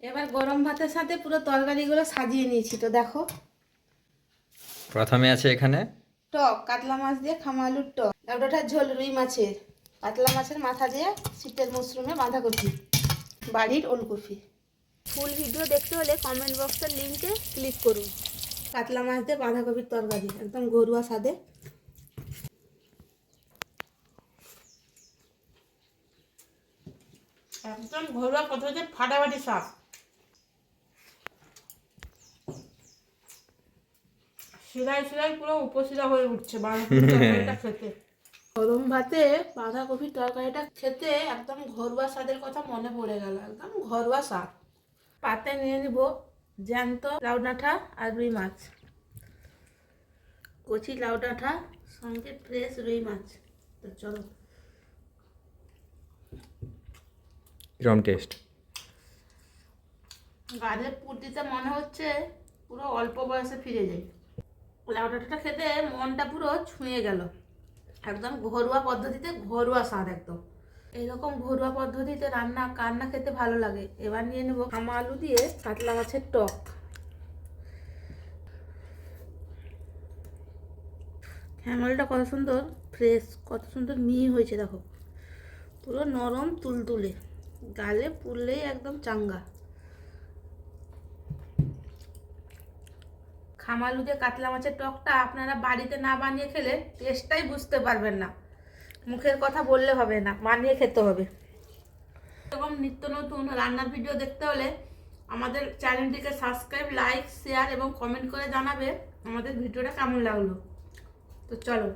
এবার গরম ভাতের সাথে পুরো তরকারিগুলো সাজিয়ে নিয়েছি, তো দেখো। প্রথমে আছে এখানে টক কাতলা মাছ দিয়ে খামা আলুর টক, লাউডাঁটার ঝোল রুই মাছের, কাতলা মাছের মাথা দিয়ে শীতের মশরুমে বাঁধাকপি, বাড়ির ওলকপি। ফুল ভিডিও দেখতে হলে কমেন্ট বক্সের লিঙ্কে ক্লিক করুন। কাতলা মাছ দিয়ে বাঁধাকপির তরকারি একদম ঘরোয়া স্বাদে। একদম ঘরোয়া পদ্ধতিতে ফাটাফাটি শাক। শিরায় শিরায় পুরো উপশিরা হয়ে উঠছে বাঁধাকপির তরকারিটা খেতে। গরম ভাতে বাঁধাকপির তরকারিটা খেতে একদম ঘরোয়া স্বাদের কথা মনে পড়ে গেল, একদম ঘরোয়া স্বাদ। পাতে নিয়ে নিব জ্যান্ত লাউ ডাঁটা আর রুই মাছ, কচি লাউ ডাঁটা সঙ্গে ফ্রেশ রুই মাছ। তো চলো, কিরম টেস্ট। গালে পুর দিতে মনে হচ্ছে পুরো অল্প বয়সে ফিরে যাই। লাউ ডাঁটাটা খেতে মনটা পুরো ছুঁয়ে গেল, একদম ঘরোয়া পদ্ধতিতে ঘরোয়া স্বাদ একদম। এইরকম ঘরোয়া পদ্ধতিতে রান্না কান্না খেতে ভালো লাগে। এবার নিয়ে নেব খামা আলু দিয়ে কাতলা মাছের টক। হ্যাঙলটা কত সুন্দর ফ্রেশ, কত সুন্দর মিহি হয়েছে দেখো, পুরো নরম তুলতুলে, গালে পুড়লেই একদম চাঙ্গা। খামালু দিয়ে কাতলা মাছের টকটা আপনারা বাড়িতে না বানিয়ে খেলে টেস্টটাই বুঝতে পারবেন না। মুখের কথা বললে হবে না, বানিয়ে খেতে হবে। এরকম নিত্য নতুন রান্নার ভিডিও দেখতে হলে আমাদের চ্যানেলটিকে সাবস্ক্রাইব, লাইক, শেয়ার এবং কমেন্ট করে জানাবে আমাদের ভিডিওটা কেমন লাগলো। তো চলো।